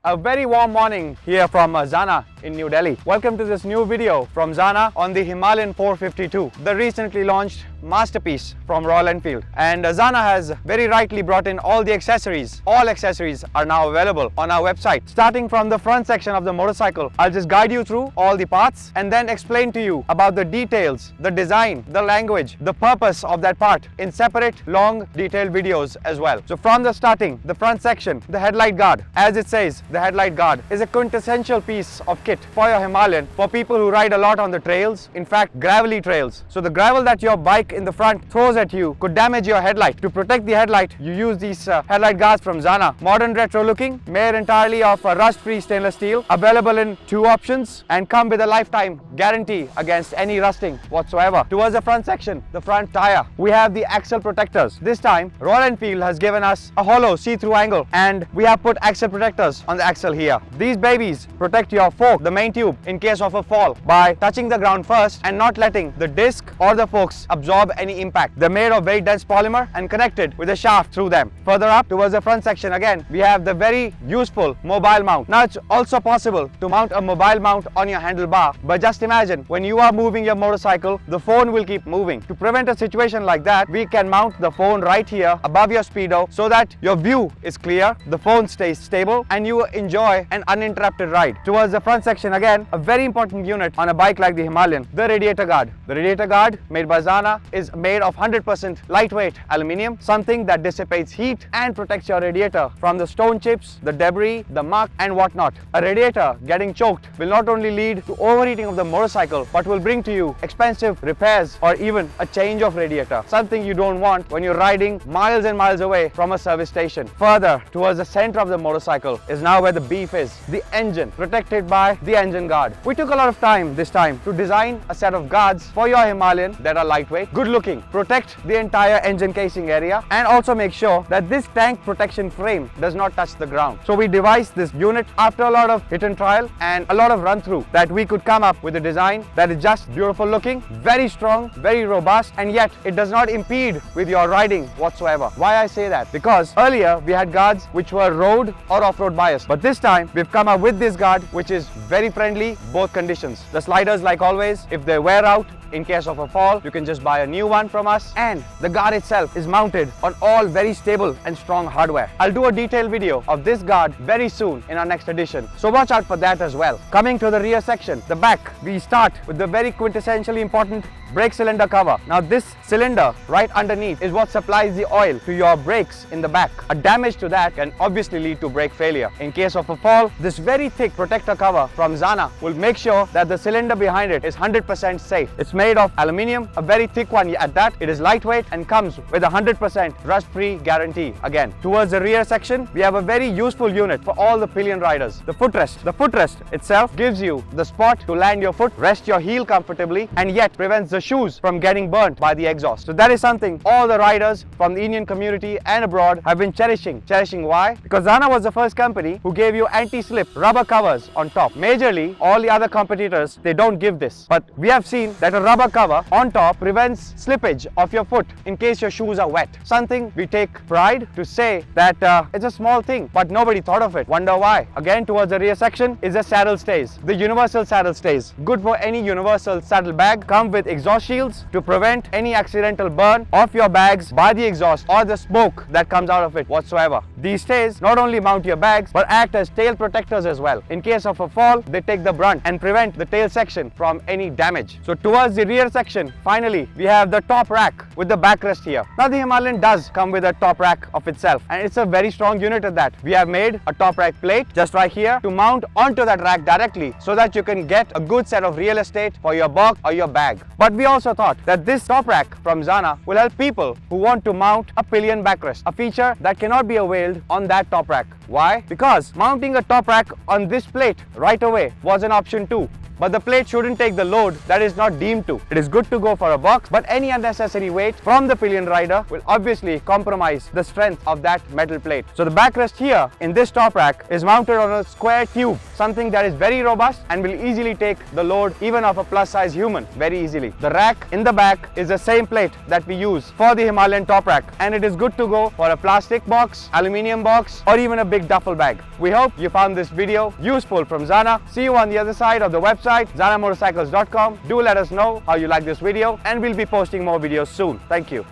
A very warm morning here from Zana in New Delhi. Welcome to this new video from Zana on the Himalayan 452, the recently launched masterpiece from Royal Enfield. And Zana has very rightly brought in all the accessories. All accessories are now available on our website. Starting from the front section of the motorcycle, I'll just guide you through all the parts and then explain to you about the details, the design, the language, the purpose of that part in separate long detailed videos as well. So from the starting, the front section, the headlight guard, as it says, the headlight guard is a quintessential piece of kit for your Himalayan, for people who ride a lot on the trails, in fact gravelly trails. So the gravel that your bike in the front throws at you could damage your headlight. To protect the headlight, you use these headlight guards from Zana. Modern retro looking, made entirely of rust-free stainless steel, available in 2 options and come with a lifetime guarantee against any rusting whatsoever. Towards the front section, the front tire, we have the axle protectors. This time Royal Enfield has given us a hollow see-through angle and we have put axle protectors on the axle here. These babies protect your fork, the main tube, in case of a fall by touching the ground first and not letting the disc or the forks absorb any impact. They're made of very dense polymer and connected with a shaft through them. Further up towards the front section again, we have the very useful mobile mount. Now it's also possible to mount a mobile mount on your handlebar, but just imagine when you are moving your motorcycle, the phone will keep moving. To prevent a situation like that, we can mount the phone right here above your speedo so that your view is clear, the phone stays stable and you enjoy an uninterrupted ride. Towards the front section again, a very important unit on a bike like the Himalayan, the Radiator Guard. The Radiator Guard, made by Zana, is made of 100% lightweight aluminium, something that dissipates heat and protects your radiator from the stone chips, the debris, the muck and whatnot. A radiator getting choked will not only lead to overheating of the motorcycle, but will bring to you expensive repairs or even a change of radiator, something you don't want when you're riding miles and miles away from a service station. Further towards the center of the motorcycle is now where the beef is, the engine, protected by the engine guard. We took a lot of time this time to design a set of guards for your Himalayan that are lightweight, good looking, protect the entire engine casing area and also make sure that this tank protection frame does not touch the ground. So we devised this unit after a lot of hit and trial and a lot of run through that we could come up with a design that is just beautiful looking, very strong, very robust, and yet it does not impede with your riding whatsoever. Why I say that? Because earlier we had guards which were road or off-road biased, but this time we've come up with this guard which is very friendly both conditions. The sliders, like always, if they wear out in case of a fall, you can just buy a new one from us, and the guard itself is mounted on all very stable and strong hardware. I'll do a detailed video of this guard very soon in our next edition, so watch out for that as well. Coming to the rear section, the back, we start with the very quintessentially important brake cylinder cover. Now this cylinder right underneath is what supplies the oil to your brakes in the back. A damage to that can obviously lead to brake failure. In case of a fall, this very thick protector cover from Zana will make sure that the cylinder behind it is 100% safe. It's made of aluminium, a very thick one at that. It is lightweight and comes with a 100% rust-free guarantee again. Towards the rear section, we have a very useful unit for all the pillion riders, the footrest. The footrest itself gives you the spot to land your foot, rest your heel comfortably, and yet prevents the shoes from getting burnt by the exhaust. So that is something all the riders from the Indian community and abroad have been cherishing. Why? Because Zana was the first company who gave you anti-slip rubber covers on top. Majorly, all the other competitors, they don't give this. But we have seen that a rubber cover on top prevents slippage of your foot in case your shoes are wet. Something we take pride to say that it's a small thing, but nobody thought of it. Wonder why? Again, towards the rear section is the saddle stays. The universal saddle stays. Good for any universal saddle bag. Come with exhaust shields to prevent any accidental burn of your bags by the exhaust or the smoke that comes out of it whatsoever. These stays not only mount your bags but act as tail protectors as well. In case of a fall, they take the brunt and prevent the tail section from any damage. So towards the rear section, finally, we have the top rack with the backrest here. Now the Himalayan does come with a top rack of itself and it's a very strong unit at that. We have made a top rack plate just right here to mount onto that rack directly so that you can get a good set of real estate for your box or your bag. But we also thought that this top rack from Zana will help people who want to mount a pillion backrest, a feature that cannot be availed on that top rack. Why? Because mounting a top rack on this plate right away was an option too. But the plate shouldn't take the load that is not deemed to. It is good to go for a box, but any unnecessary weight from the pillion rider will obviously compromise the strength of that metal plate. So the backrest here in this top rack is mounted on a square tube something that is very robust and will easily take the load even of a plus size human very easily. The rack in the back is the same plate that we use for the Himalayan top rack, and it is good to go for a plastic box, aluminium box, or even a big duffel bag. We hope you found this video useful from Zana. See you on the other side of the website, zanamotorcycles.com. Do let us know how you like this video, and we'll be posting more videos soon. Thank you.